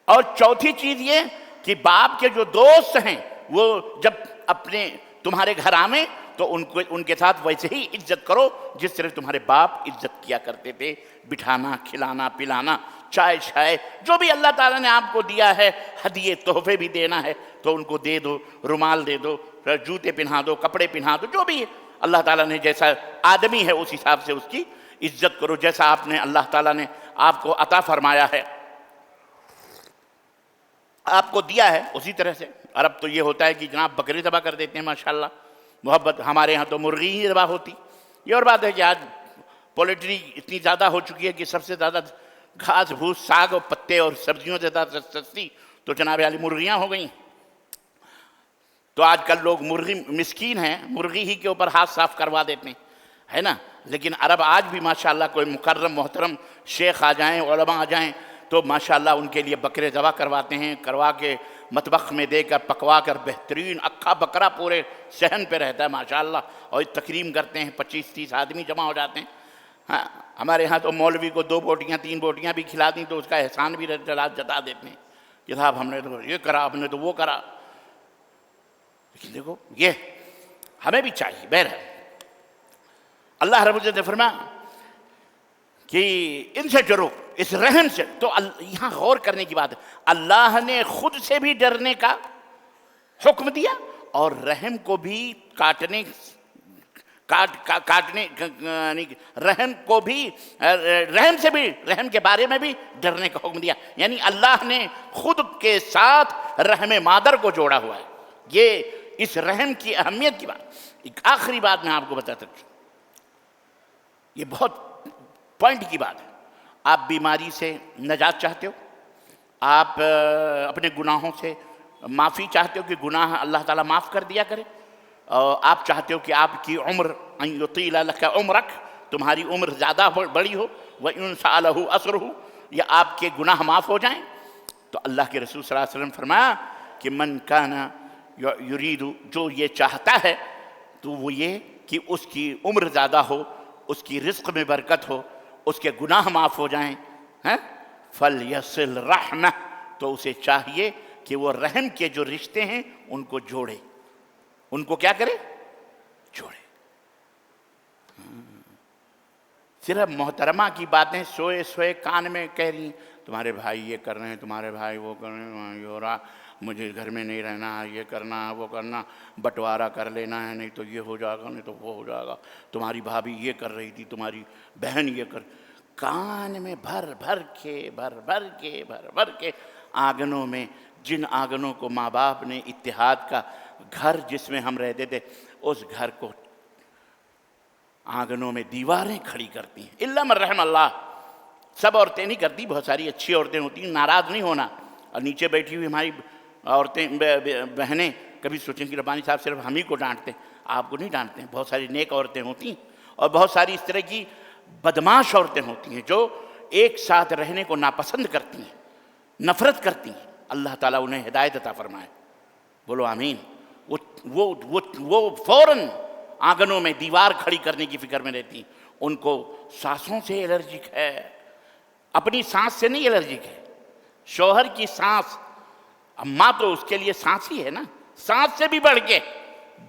Speaker 1: اور چوتھی چیز یہ کہ باپ کے جو دوست ہیں وہ جب اپنے تمہارے گھر آئیں تو ان کے ساتھ ویسے ہی عزت کرو جس طرح تمہارے باپ عزت کیا کرتے تھے. بٹھانا، کھلانا، پلانا، چائے شائے، جو بھی اللہ تعالیٰ نے آپ کو دیا ہے، ہدیے تحفے بھی دینا ہے تو ان کو دے دو، رومال دے دو، جوتے پہنا دو، کپڑے پہنا دو، جو بھی اللہ تعالیٰ نے جیسا آدمی ہے اس حساب سے اس کی عزت کرو، جیسا آپ نے اللہ تعالیٰ نے آپ کو عطا فرمایا ہے، آپ کو دیا ہے اسی طرح سے. عرب تو یہ ہوتا ہے کہ جناب بکری ذبح کر دیتے ہیں ماشاءاللہ، محبت. ہمارے ہاں تو مرغی ہی ذبح ہوتی. یہ اور بات ہے کہ آج پولیٹری اتنی زیادہ ہو چکی ہے کہ سب سے زیادہ گھاس بھوس، ساگ اور پتے اور سبزیوں سے زیادہ سستی تو جناب علی مرغیاں ہو گئیں. تو آج کل لوگ مرغی مسکین ہیں، مرغی ہی کے اوپر ہاتھ صاف کروا دیتے ہیں، ہے نا. لیکن عرب آج بھی ماشاءاللہ کوئی مکرم محترم شیخ آ جائیں، علماء آ جائیں تو ماشاءاللہ ان کے لیے بکرے ذبح کرواتے ہیں، کروا کے مطبخ میں دے کر پکوا کر بہترین اکھا بکرا پورے صحن پہ رہتا ہے ماشاءاللہ، اور تکریم کرتے ہیں، 25-30 آدمی جمع ہو جاتے ہیں. ہاں، ہمارے ہاں تو مولوی کو 2 بوٹیاں 3 بوٹیاں بھی کھلا دیں تو اس کا احسان بھی جتا دیتے ہیں کہ صاحب ہم نے تو یہ کرا، ہم نے تو وہ کرا. لیکن دیکھو یہ ہمیں بھی چاہیے. بہرحال اللہ رب العزت نے فرمایا کہ ان سے ڈرو، اس رحم سے. تو یہاں غور کرنے کی بات ہے، اللہ نے خود سے بھی ڈرنے کا حکم دیا اور رحم کو بھی کاٹنے رحم کو بھی رحم کے بارے میں بھی ڈرنے کا حکم دیا. یعنی اللہ نے خود کے ساتھ رحم مادر کو جوڑا ہوا ہے. یہ اس رحم کی اہمیت کی بات. ایک آخری بات میں آپ کو بتاتا ہوں، یہ بہت پوائنٹ کی بات ہے. آپ بیماری سے نجات چاہتے ہو، آپ اپنے گناہوں سے معافی چاہتے ہو کہ گناہ اللہ تعالیٰ معاف کر دیا کرے، آپ چاہتے ہو کہ آپ کی عمر ان یطیل لک عمرک، تمہاری عمر زیادہ بڑی ہو، وَإِنْ سَأَلَهُ أَسْرُهُ، یا آپ کے گناہ معاف ہو جائیں. تو اللہ کے رسول صلی اللہ علیہ وسلم فرمایا کہ من کان یرید، جو یہ چاہتا ہے تو وہ یہ کہ اس کی عمر زیادہ ہو، اس کی رزق میں برکت ہو، اس کے گناہ معاف ہو جائیں، فَلْيَصِلْ رَحْمَةً، تو اسے چاہیے کہ وہ رحم کے جو رشتے ہیں ان کو جوڑے، ان کو کیا کرے؟ جوڑے. صرف محترمہ کی باتیں سوئے سوئے کان میں کہہ رہی ہیں، تمہارے بھائی یہ کر رہے ہیں، تمہارے بھائی وہ کر رہے ہیں، یہ ہو رہا، مجھے گھر میں نہیں رہنا، یہ کرنا وہ کرنا، بٹوارہ کر لینا ہے، نہیں تو یہ ہو جائے گا، نہیں تو وہ ہو جائے گا، تمہاری بھابھی یہ کر رہی تھی، تمہاری بہن یہ کر. کان میں بھر بھر کے آنگنوں میں، جن آنگنوں کو ماں باپ نے اتحاد کا گھر جس میں ہم رہتے تھے، اس گھر کو آنگنوں میں دیواریں کھڑی کرتی ہیں. الا من رحم اللہ. سب عورتیں نہیں کرتی، بہت ساری اچھی عورتیں ہوتی ہیں. ناراض نہیں ہونا. اور نیچے بیٹھی ہوئی ہماری عورتیں بہنیں کبھی سوچیں کہ ربانی صاحب صرف ہم ہی کو ڈانٹتے ہیں. آپ کو نہیں ڈانٹتے ہیں، بہت ساری نیک عورتیں ہوتی ہیں، اور بہت ساری اس طرح کی بدماش عورتیں ہوتی ہیں جو ایک ساتھ رہنے کو ناپسند کرتی ہیں، نفرت کرتی ہیں. اللہ تعالیٰ انہیں ہدایت عطا فرمائے. بولو آمین. وہ فوراً آنگنوں میں دیوار کھڑی کرنے کی فکر میں رہتی ہیں. ان کو سانسوں سے الرجک ہے، اپنی سانس سے نہیں الرجک ہے، شوہر کی سانس. ماں تو اس کے لیے سانس ہی ہے نا، سانس سے بھی بڑھ کے.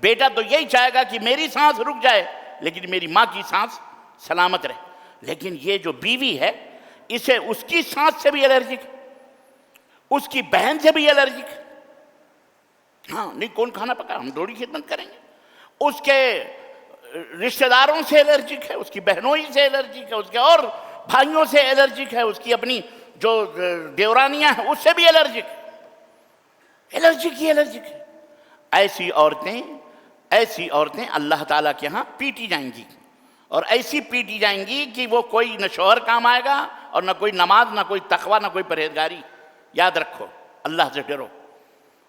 Speaker 1: بیٹا تو یہی چاہے گا کہ میری سانس رک جائے لیکن میری ماں کی سانس سلامت رہے. لیکن یہ جو بیوی ہے اسے اس کی سانس سے بھی الرجک، اس کی بہن سے بھی الرجک. ہاں نہیں کون کھانا پکا، ہم تھوڑی خدمت کریں گے. اس کے رشتہ داروں سے الرجک ہے، اس کی بہنوئی سے الرجک ہے، اس کے اور بھائیوں سے الرجک ہے، اس کی اپنی جو دیورانیاں ہیں اس سے بھی الرجک ہے. الرجک ہی الرجک ہے. ایسی عورتیں اللہ تعالیٰ کے ہاں پیٹی جائیں گی، اور ایسی پیٹی جائیں گی کہ وہ کوئی نہ شوہر کام آئے گا اور نہ کوئی نماز، نہ کوئی تقوی، نہ کوئی پرہیزگاری. یاد رکھو، اللہ سے ڈرو.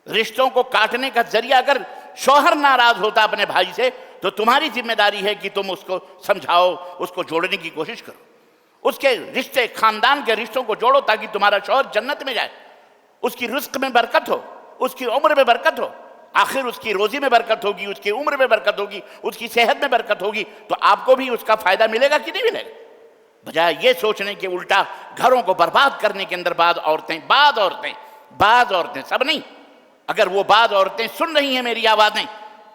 Speaker 1: رشتوں کو کاٹنے کا ذریعہ اگر شوہر ناراض ہوتا اپنے بھائی سے تو تمہاری ذمہ داری ہے کہ تم اس کو سمجھاؤ، اس کو جوڑنے کی کوشش کرو. اس کے رشتے، خاندان کے رشتوں کو جوڑو تاکہ تمہارا شوہر جنت میں جائے، اس کی رزق میں برکت ہو، اس کی عمر میں برکت ہو. آخر اس کی روزی میں برکت ہوگی، اس کی عمر میں برکت ہوگی، اس کی صحت میں برکت ہوگی، تو آپ کو بھی اس کا فائدہ ملے گا کہ نہیں ملے گا. بجائے یہ سوچنے کے الٹا گھروں کو برباد کرنے کے اندر بعض عورتیں سب نہیں، اگر وہ بعض عورتیں سن رہی ہیں میری آوازیں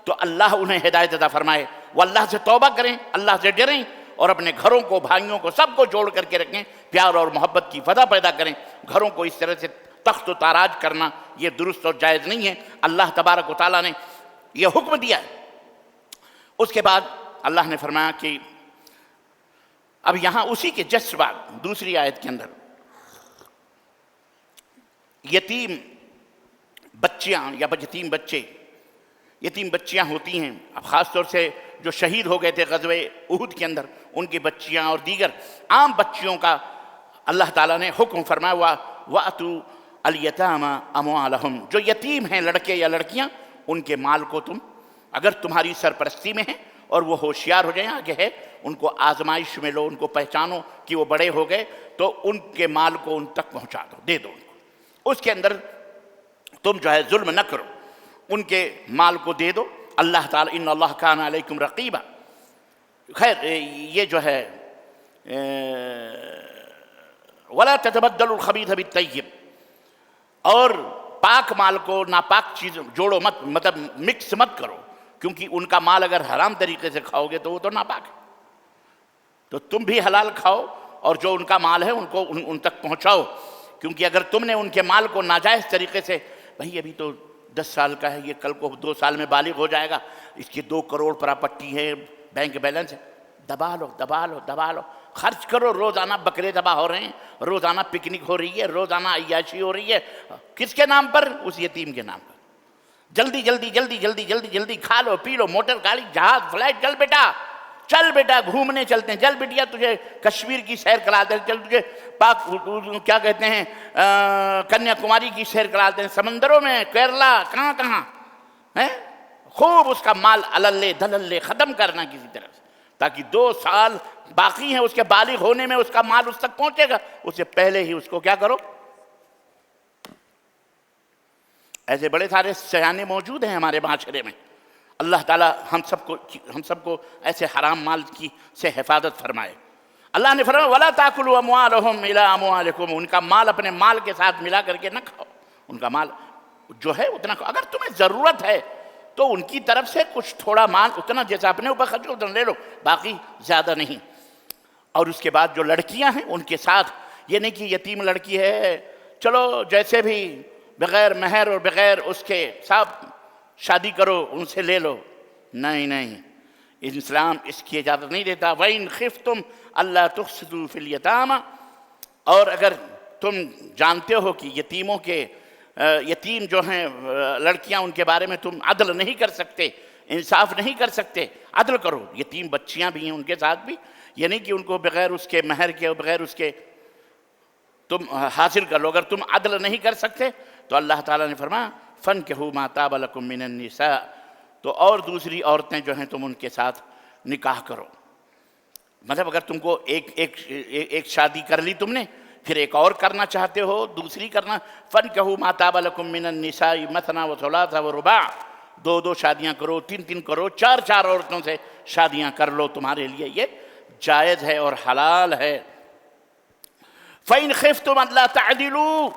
Speaker 1: تو اللہ انہیں ہدایت عطا فرمائے. وہ اللہ سے توبہ کریں، اللہ سے ڈریں، اور اپنے گھروں کو، بھائیوں کو، سب کو جوڑ کر کے رکھیں، پیار اور محبت کی فضا پیدا کریں. گھروں کو اس طرح سے تخت و تاراج کرنا یہ درست اور جائز نہیں ہے. اللہ تبارک و تعالیٰ نے یہ حکم دیا ہے. اس کے بعد اللہ نے فرمایا کہ اب یہاں اسی کے جسٹ بعد دوسری آیت کے اندر یتیم بچیاں یا یتیم بچیاں ہوتی ہیں. اب خاص طور سے جو شہید ہو گئے تھے غزوہ احد کے اندر، ان کی بچیاں اور دیگر عام بچیوں کا اللہ تعالیٰ نے حکم فرمایا وَأْتُوا الْيَتَامَ أَمْوَالَهُمْ. جو یتیم ہیں لڑکے یا لڑکیاں، ان کے مال کو تم اگر تمہاری سرپرستی میں ہیں اور وہ ہوشیار ہو جائیں، آگے ہے ان کو آزمائش میں لو، ان کو پہچانو کہ وہ بڑے ہو گئے تو ان کے مال کو ان تک پہنچا دو، دے دو ان کو. اس کے اندر تم جو ہے ظلم نہ کرو، ان کے مال کو دے دو. اللہ تعالیٰ ان اللہ کان علیکم رقیبا. خیر یہ جو ہے ولا تتبدلوا الخبیث بالطیب، اور پاک مال کو ناپاک چیز جوڑو مت، مطلب مکس مت کرو، کیونکہ ان کا مال اگر حرام طریقے سے کھاؤ گے تو وہ تو ناپاک ہے. تو تم بھی حلال کھاؤ اور جو ان کا مال ہے ان کو ان تک پہنچاؤ. کیونکہ اگر تم نے ان کے مال کو ناجائز طریقے سے، بھئی ابھی تو 10 سال کا ہے، یہ کل کو 2 سال میں بالغ ہو جائے گا، اس کی 2 کروڑ پراپرٹی ہے، بینک بیلنس ہے، دبا لو، خرچ کرو. روزانہ بکرے ذبح ہو رہے ہیں، روزانہ پکنک ہو رہی ہے، روزانہ عیاشی ہو رہی ہے. کس کے نام پر؟ اس یتیم کے نام پر. جلدی کھا لو، پی لو، موٹر گاڑی، جہاز، فلائٹ، چل بیٹا گھومنے چلتے ہیں، چل بیٹیا تجھے کشمیر کی سیر کراتے ہیں، چل تجھے پاک کیا کہتے ہیں کنیا کماری کی سیر کراتے ہیں، سمندروں میں، کیرلا، کہاں ہیں. خوب اس کا مال اللے دللے ختم کرنا کسی طرح سے، تاکہ 2 سال باقی ہیں اس کے بالغ ہونے میں، اس کا مال اس تک پہنچے گا، اس سے پہلے ہی اس کو کیا کرو. ایسے بڑے سارے سیانے موجود ہیں ہمارے معاشرے میں. اللہ تعالیٰ ہم سب کو ایسے حرام مال کی سے حفاظت فرمائے. اللہ نے فرمایا وَلَا تَأْكُلُوا أَمْوَالَهُمْ إِلَىٰ أَمْوَالِكُمْ. ان کا مال اپنے مال کے ساتھ ملا کر کے نہ کھاؤ، ان کا مال جو ہے اتنا کھاؤ. اگر تمہیں ضرورت ہے تو ان کی طرف سے کچھ تھوڑا مال اتنا جیسا اپنے اوپر خرچ اتنا لے لو، باقی زیادہ نہیں. اور اس کے بعد جو لڑکیاں ہیں ان کے ساتھ یہ نہیں کہ یتیم لڑکی ہے چلو جیسے بھی بغیر مہر اور بغیر اس کے ساتھ شادی کرو، ان سے لے لو. نہیں، اسلام اس کی اجازت نہیں دیتا. وَإِنْ خِفْتُمْ أَلَّا تُقْسِطُوا فِي الْيَتَامَى. اور اگر تم جانتے ہو کہ یتیم جو ہیں لڑکیاں، ان کے بارے میں تم عدل نہیں کر سکتے، انصاف نہیں کر سکتے، عدل کرو. یتیم بچیاں بھی ہیں ان کے ساتھ بھی، یہ نہیں کہ ان کو بغیر اس کے مہر کے اور بغیر اس کے تم حاصل کر لو. اگر تم عدل نہیں کر سکتے تو اللہ تعالیٰ نے فرمایا فَانْكِحُوا مَا طَابَ لَكُم مِّنَ النِّسَاءِ. تو اور دوسری عورتیں جو ہیں تم ان کے ساتھ نکاح کرو. مطلب اگر تم کو ایک شادی کر لی تم نے، پھر ایک اور کرنا چاہتے ہو، دوسری کرنا، فَانْكِحُوا مَا طَابَ لَكُم مِّنَ النِّسَاءِ مَثْنَىٰ وَثُلَاثَ وَرُبَاعَ. 2 شادیاں کرو، 3 کرو، 4 عورتوں سے شادیاں کر لو. تمہارے لیے یہ جائز ہے اور حلال ہے. فَإِنْ خِفْتُمْ أَلَّا تَعْدِلُوا.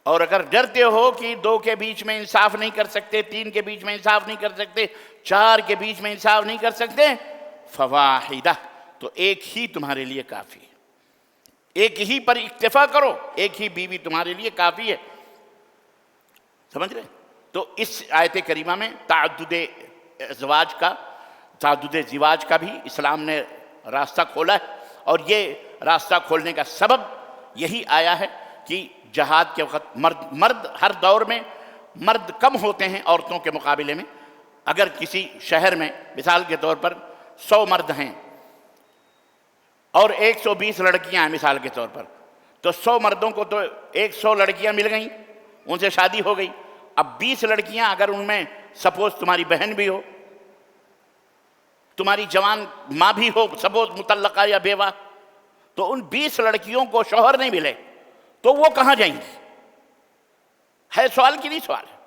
Speaker 1: اور اگر ڈرتے ہو کہ 2 کے بیچ میں انصاف نہیں کر سکتے، 3 کے بیچ میں انصاف نہیں کر سکتے، 4 کے بیچ میں انصاف نہیں کر سکتے، فواحدہ. تو ایک ہی تمہارے لیے کافی ہے. ایک ہی پر اکتفا کرو، ایک ہی بیوی تمہارے لیے کافی ہے. سمجھ رہے؟ تو اس آیت کریمہ میں تعدد زواج کا بھی اسلام نے راستہ کھولا ہے، اور یہ راستہ کھولنے کا سبب یہی آیا ہے کہ جہاد کے وقت مرد ہر دور میں مرد کم ہوتے ہیں عورتوں کے مقابلے میں۔ اگر کسی شہر میں مثال کے طور پر 100 مرد ہیں اور 120 لڑکیاں ہیں مثال کے طور پر، تو 100 مردوں کو تو 100 لڑکیاں مل گئیں، ان سے شادی ہو گئی۔ اب 20 لڑکیاں اگر ان میں سپوز تمہاری بہن بھی ہو، تمہاری جوان ماں بھی ہو، سپوز مطلقہ یا بیوہ، تو ان 20 لڑکیوں کو شوہر نہیں ملے تو وہ کہاں جائیں گی؟ ہے سوال کی نہیں سوال ہے؟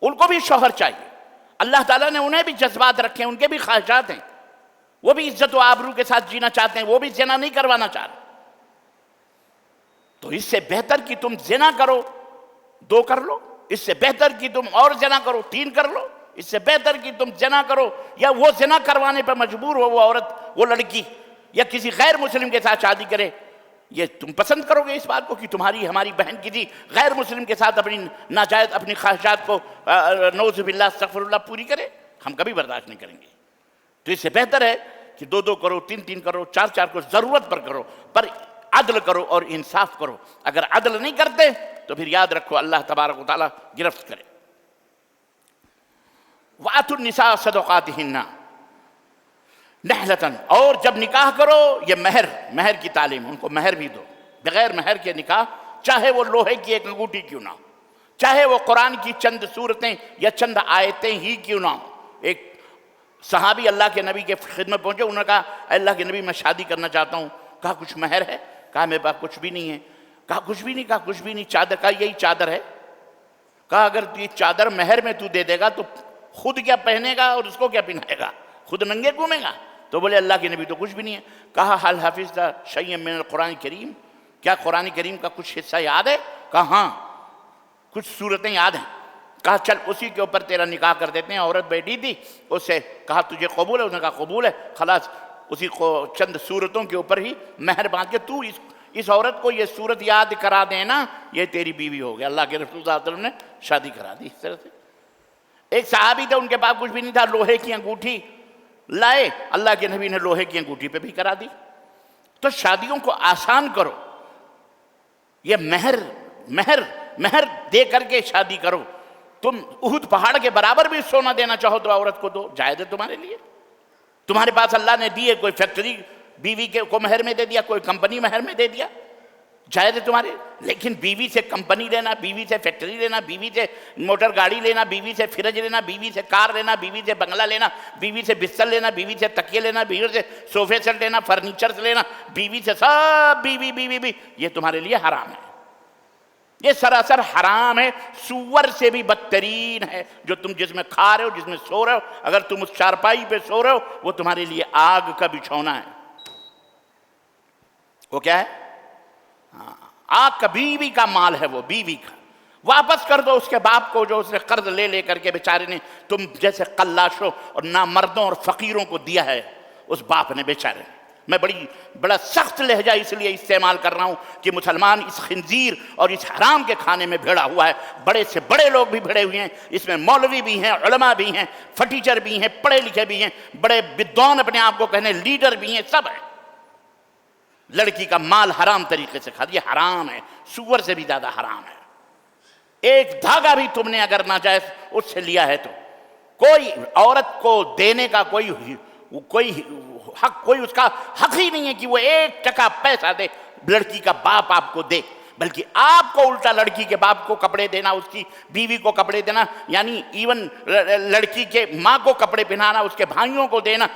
Speaker 1: ان کو بھی شوہر چاہیے۔ اللہ تعالیٰ نے انہیں بھی جذبات رکھے ہیں، ان کے بھی خواہشات ہیں، وہ بھی عزت و آبرو کے ساتھ جینا چاہتے ہیں، وہ بھی زنا نہیں کروانا چاہ رہے۔ تو اس سے بہتر کہ تم زنا کرو 2 کر لو، اس سے بہتر کہ تم اور زنا کرو 3 کر لو، اس سے بہتر کہ تم زنا کرو یا وہ زنا کروانے پر مجبور ہو، وہ عورت، وہ لڑکی یا کسی غیر مسلم کے ساتھ شادی کرے۔ یہ تم پسند کرو گے اس بات کو کہ تمہاری ہماری بہن کسی غیر مسلم کے ساتھ اپنی ناجائز اپنی خواہشات کو نعوذ باللہ استغفر اللہ پوری کرے؟ ہم کبھی برداشت نہیں کریں گے۔ تو اس سے بہتر ہے کہ 2 کرو، 3 کرو، 4 کرو، ضرورت پر کرو، پر عدل کرو اور انصاف کرو۔ اگر عدل نہیں کرتے تو پھر یاد رکھو اللہ تبارک و تعالیٰ گرفت کرے۔ وَآتُوا النِّسَاءَ صَدَقَاتِهِنَّ نحلتاً، اور جب نکاح کرو، یہ مہر کی تعلیم، ان کو مہر بھی دو۔ بغیر مہر کے نکاح، چاہے وہ لوہے کی ایک انگوٹھی کیوں نہ ہو، چاہے وہ قرآن کی چند سورتیں یا چند آیتیں ہی کیوں نہ ہو۔ ایک صحابی اللہ کے نبی کے خدمت پہنچے، انہوں نے کہا اے اللہ کے نبی میں شادی کرنا چاہتا ہوں۔ کہا کچھ مہر ہے؟ کہا میرے پاس کچھ بھی نہیں ہے۔ کہا کچھ بھی نہیں؟ کہا کچھ بھی نہیں۔ چادر؟ کہا یہی چادر ہے۔ کہا اگر یہ چادر مہر میں تو دے دے گا تو خود کیا پہنے گا اور اس کو کیا پہنائے گا؟ خود ننگے گھومے گا؟ تو بولے اللہ کے نبی تو کچھ بھی نہیں ہے۔ کہا حل حفظت شیئا من القرآن کریم، کیا قرآن کریم کا کچھ حصہ یاد ہے؟ کہا ہاں کچھ صورتیں یاد ہیں۔ کہا چل اسی کے اوپر تیرا نکاح کر دیتے ہیں۔ عورت بیٹھی تھی، اس سے کہا تجھے قبول ہے؟ اس نے کہا قبول ہے۔ خلاص اسی کو چند صورتوں کے اوپر ہی مہر باندھ کے تو اس عورت کو یہ صورت یاد کرا دینا، یہ تیری بیوی ہو گیا۔ اللہ کے رسول صلی اللہ علیہ وسلم نے شادی کرا دی اس طرح سے۔ ایک صحابی تھا، ان کے پاس کچھ بھی نہیں تھا، لوہے کی انگوٹھی لائے، اللہ کے نبی نے لوہے کی انگوٹھی پہ بھی کرا دی۔ تو شادیوں کو آسان کرو، یہ مہر دے کر کے شادی کرو۔ تم احد پہاڑ کے برابر بھی سونا دینا چاہو تو عورت کو دو، جائز ہے تمہارے لیے۔ تمہارے پاس اللہ نے دی ہے، کوئی فیکٹری بیوی کو مہر میں دے دیا، کوئی کمپنی مہر میں دے دیا، جائز ہے تمہارے۔ لیکن بیوی سے کمپنی لینا، بیوی سے فیکٹری لینا، بیوی سے موٹر گاڑی لینا، بیوی سے فریج لینا، بیوی سے کار لینا، بیوی سے بنگلہ لینا، بیوی سے بستر لینا، بیوی سے تکیے لینا، بیوی سے صوفے سیٹ لینا، فرنیچر لینا، بیوی سے سب بیوی، یہ تمہارے لیے حرام ہے۔ یہ سراسر حرام ہے، سور سے بھی بدترین ہے۔ جو تم جس میں کھا رہے ہو، جس میں سو رہے ہو، اگر تم اس چارپائی پہ سو رہے ہو، وہ تمہارے لیے آگ کا بچھونا ہے۔ وہ کیا ہے؟ آگ کا، بیوی کا مال ہے، وہ بیوی کا۔ واپس کر دو اس کے باپ کو جو اس نے قرض لے کر کے بیچارے نے تم جیسے قلاشوں اور نامردوں اور فقیروں کو دیا ہے، اس باپ نے بیچارے نے۔ میں بڑا سخت لہجہ اس لیے استعمال کر رہا ہوں کہ مسلمان اس خنزیر اور اس حرام کے کھانے میں بھیڑا ہوا ہے۔ بڑے سے بڑے لوگ بھی بھیڑے ہوئے ہیں اس میں، مولوی بھی ہیں، علماء بھی ہیں، فٹیچر بھی ہیں، پڑھے لکھے بھی ہیں، بڑے بدعون اپنے آپ کو کہنے لیڈر بھی ہیں، سب ہیں۔ لڑکی کا مال حرام طریقے سے کھا، یہ حرام ہے، سور سے بھی زیادہ حرام ہے۔ ایک دھاگا بھی تم نے اگر ناجائز اس سے لیا ہے تو کوئی عورت کو دینے کا کوئی حق، کوئی اس کا حق ہی نہیں ہے کہ وہ 1 ٹکا پیسہ دے، لڑکی کا باپ آپ کو دے، بلکہ آپ کو الٹا لڑکی کے باپ کو کپڑے دینا، اس کی بیوی کو کپڑے دینا، یعنی ایون لڑکی کے ماں کو کپڑے پہنانا، اس کے بھائیوں کو دینا،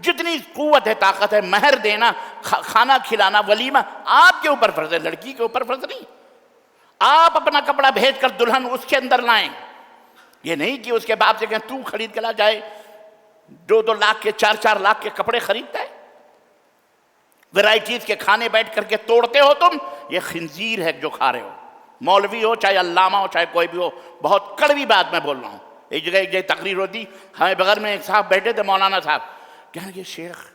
Speaker 1: جتنی قوت ہے طاقت ہے، مہر دینا، کھانا کھلانا، ولیمہ آپ کے اوپر فرض ہے، لڑکی کے اوپر فرض نہیں۔ آپ اپنا کپڑا بھیج کر دلہن اس کے اندر لائیں، یہ نہیں کہ اس کے باپ سے کہیں تو خرید کے لا، جائے 2 لاکھ کے 4 لاکھ کے کپڑے خریدتا ہے، ویرائٹیز کے کھانے بیٹھ کر کے توڑتے ہو تم، یہ خنزیر ہے جو کھا رہے ہو۔ مولوی ہو چاہے علامہ ہو چاہے کوئی بھی ہو، بہت کڑوی بات میں بول رہا ہوں۔ ایک جگہ تقریر ہوتی، ہمیں بغیر میں ایک صاحب بیٹھے تھے، مولانا صاحب، کہنے لگے شیخ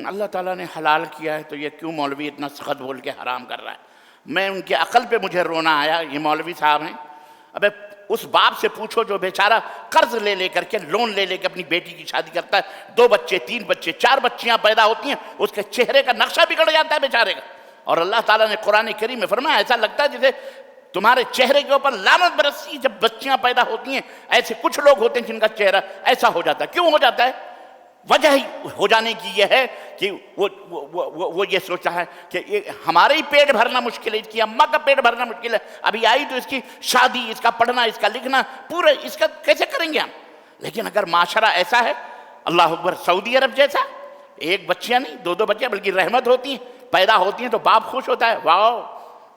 Speaker 1: اللہ تعالیٰ نے حلال کیا ہے تو یہ کیوں مولوی اتنا سخت بول کے حرام کر رہا ہے؟ میں ان کی عقل پہ مجھے رونا آیا، یہ مولوی صاحب ہیں، ابے اس باپ سے پوچھو جو بیچارہ قرض لے کر کے لون لے کے اپنی بیٹی کی شادی کرتا ہے، 2 بچے 3 بچے 4 بچیاں پیدا ہوتی ہیں، اس کے چہرے کا نقشہ بگڑ جاتا ہے بیچارے کا. اور اللہ تعالیٰ نے قرآن کریم میں فرمایا ایسا لگتا ہے جیسے تمہارے چہرے کے اوپر لعنت برسی جب بچیاں پیدا ہوتی ہیں. ایسے کچھ لوگ ہوتے ہیں جن کا چہرہ ایسا ہو جاتا ہے. کیوں ہو جاتا ہے؟ وجہ ہی ہو جانے کی یہ ہے کہ وہ یہ سوچا ہے کہ ہمارے ہی پیٹ بھرنا مشکل ہے، اس کی اماں کا پیٹ بھرنا مشکل ہے، ابھی آئی تو اس کی شادی، اس کا پڑھنا، اس کا لکھنا پورا اس کا کیسے کریں گے ہم. لیکن اگر معاشرہ ایسا ہے، اللہ اکبر، سعودی عرب جیسا، 1 بچیاں نہیں 2 بچیاں بلکہ رحمت ہوتی ہیں، پیدا ہوتی ہیں تو باپ خوش ہوتا ہے، واؤ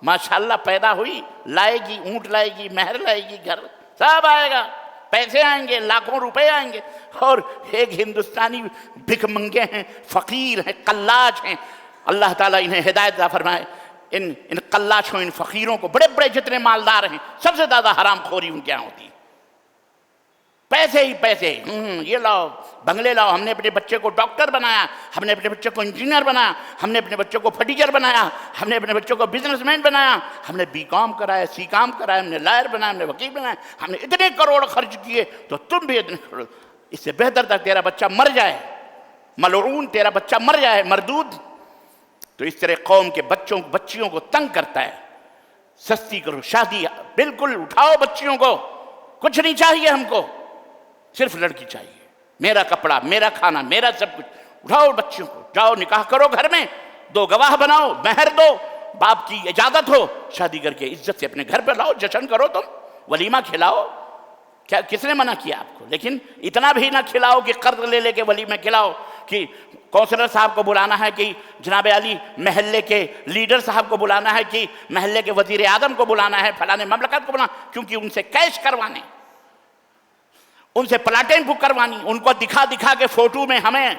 Speaker 1: ماشاءاللہ پیدا ہوئی، لائے گی اونٹ، لائے گی مہر، لائے گی گھر، سب آئے گا، پیسے آئیں گے، لاکھوں روپے آئیں گے. اور ایک ہندوستانی بھک منگے ہیں، فقیر ہیں، قلاش ہیں، اللہ تعالیٰ انہیں ہدایت عطا فرمائے. ان قلاشوں، ان فقیروں کو، بڑے بڑے جتنے مالدار ہیں سب سے زیادہ حرام خوری ان کے یہاں ہوتی ہے. پیسے ہی پیسے، یہ لاؤ بنگلے لاؤ، ہم نے اپنے بچے کو ڈاکٹر بنایا، ہم نے اپنے بچے کو انجینئر بنایا، ہم نے اپنے بچے کو فرنیچر بنایا، ہم نے اپنے بچوں کو بزنس مین بنایا، ہم نے BCom کرایا، CCom کرایا، ہم نے لائر بنایا، ہم نے وکیل بنایا، ہم نے اتنے کروڑ خرچ کیے تو تم بھی اتنے کروڑ. اس سے بہتر تھا تیرا بچہ مر جائے، ملعون، تیرا بچہ مر جائے، مردود. تو اس طرح قوم کے بچیوں کو تنگ کرتا ہے. سستی کرو شادی، بالکل اٹھاؤ بچیوں کو، کچھ نہیں چاہیے ہم کو، صرف لڑکی چاہیے، میرا کپڑا، میرا کھانا، میرا سب کچھ. اٹھاؤ بچیوں کو، جاؤ نکاح کرو، گھر میں 2 گواہ بناؤ، مہر دو، باپ کی اجازت ہو، شادی کر کے عزت سے اپنے گھر پہ لاؤ، جشن کرو، تم ولیمہ کھلاؤ. کیا کس نے منع کیا آپ کو؟ لیکن اتنا بھی نہ کھلاؤ کہ قرض لے کے ولیمہ کھلاؤ، کہ کونسلر صاحب کو بلانا ہے، کہ جناب علی محلے کے لیڈر صاحب کو بلانا ہے، کہ محلے کے وزیر اعظم کو بلانا ہے، فلانے مملکت کو بلانا، کیونکہ ان سے کیش کروانے، ان سے پلاٹیں بک کروانی، ان کو دکھا کے فوٹو میں ہمیں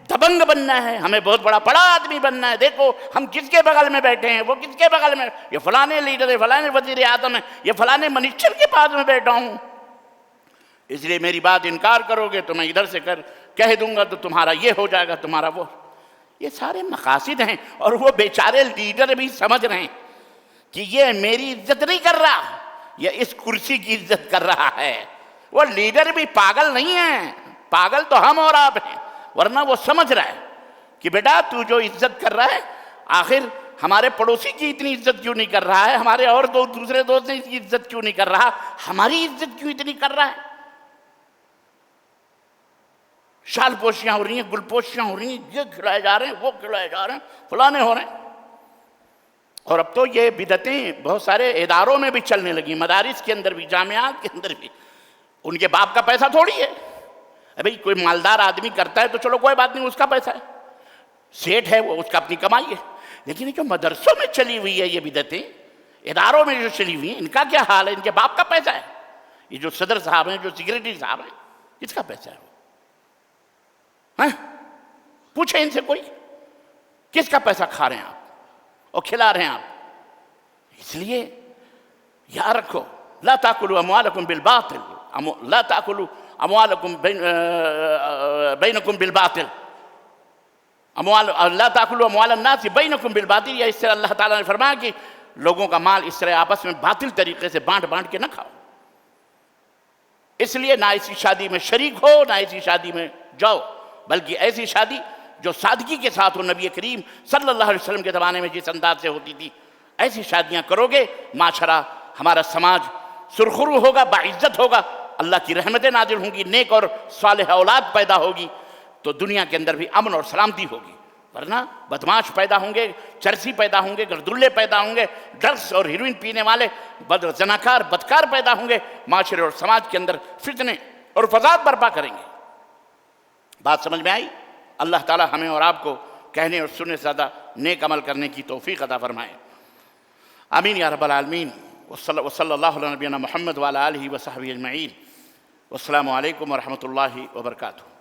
Speaker 1: دبنگ بننا ہے، ہمیں بہت بڑا آدمی بننا ہے، دیکھو ہم کس کے بغل میں بیٹھے ہیں، وہ کس کے بغل میں، یہ فلانے لیڈر ہے، فلانے وزیر اعظم ہے، یہ فلانے منسٹر کے پاس میں بیٹھا ہوں. اس لیے میری بات انکار کرو گے تو میں ادھر سے کہہ دوں گا تو تمہارا یہ ہو جائے گا، تمہارا وہ. یہ سارے مقاصد ہیں. اور وہ بیچارے لیڈر بھی سمجھ رہے ہیں کہ یہ میری عزت نہیں کر رہا، یہ اس کرسی کی عزت کر رہا ہے. وہ لیڈر بھی پاگل نہیں ہے، پاگل تو ہم اور آپ ہیں. ورنہ وہ سمجھ رہا ہے کہ بیٹا تو جو عزت کر رہا ہے، آخر ہمارے پڑوسی کی اتنی عزت کیوں نہیں کر رہا ہے، ہمارے اور دوسرے دوست نے اس کی عزت کیوں نہیں کر رہا، ہماری عزت کیوں اتنی کر رہا ہے. شال پوشیاں ہو رہی ہیں، گل پوشیاں ہو رہی ہیں، یہ کھلائے جا رہے ہیں، وہ کھلائے جا رہے ہیں، فلانے ہو رہے ہیں. اور اب تو یہ بدعتیں بہت سارے اداروں میں بھی چلنے لگی، مدارس کے اندر بھی، جامعات کے اندر بھی. ان کے باپ کا پیسہ تھوڑی ہے. ابھی کوئی مالدار آدمی کرتا ہے تو چلو کوئی بات نہیں، اس کا پیسہ ہے، سیٹ ہے وہ، اس کا اپنی کمائی ہے. لیکن جو مدرسوں میں چلی ہوئی ہے یہ بدعتیں، اداروں میں جو چلی ہوئی ہیں، ان کا کیا حال ہے؟ ان کے باپ کا پیسہ ہے. یہ جو صدر صاحب ہیں، جو سیکریٹری صاحب ہیں، کس کا پیسہ ہے وہ؟ پوچھیں ان سے کوئی، کس کا پیسہ کھا رہے ہیں آپ اور کھلا رہے ہیں آپ؟ اس لیے یاد رکھو، لا تاکلوا اموالکم بالباطل، لا تاکلوا اموالکم بینکم بالباطل، لا تاکلوا اموال الناس بینکم بالباطل. یا اس طرح اللہ تعالیٰ نے فرمایا کہ لوگوں کا مال اس طرح آپس میں باطل طریقے سے بانٹ کے نہ کھاؤ. اس لیے نہ ایسی شادی میں شریک ہو، نہ ایسی شادی میں جاؤ، بلکہ ایسی شادی جو سادگی کے ساتھ ہو. نبی کریم صلی اللہ علیہ وسلم کے زمانے میں جس انداز سے ہوتی تھی، ایسی شادیاں کرو گے، معاشرہ، ہمارا سماج سرخرو ہوگا، باعزت ہوگا، اللہ کی رحمتیں نازل ہوں گی، نیک اور صالح اولاد پیدا ہوگی، تو دنیا کے اندر بھی امن اور سلامتی ہوگی. ورنہ بدماش پیدا ہوں گے، چرسی پیدا ہوں گے، گردلے پیدا ہوں گے، ڈرگس اور ہیروئن پینے والے زناکار، بدکار پیدا ہوں گے، معاشرے اور سماج کے اندر فتنے اور فساد برپا کریں گے. بات سمجھ میں آئی؟ اللہ تعالی ہمیں اور آپ کو کہنے اور سننے سے زیادہ نیک عمل کرنے کی توفیق عطا فرمائے. آمین یا رب العالمین. وصلی اللہ علی نبینا محمد وعلی آلہ وصحبہ اجمعین. والسلام علیکم ورحمۃ اللہ وبرکاتہ.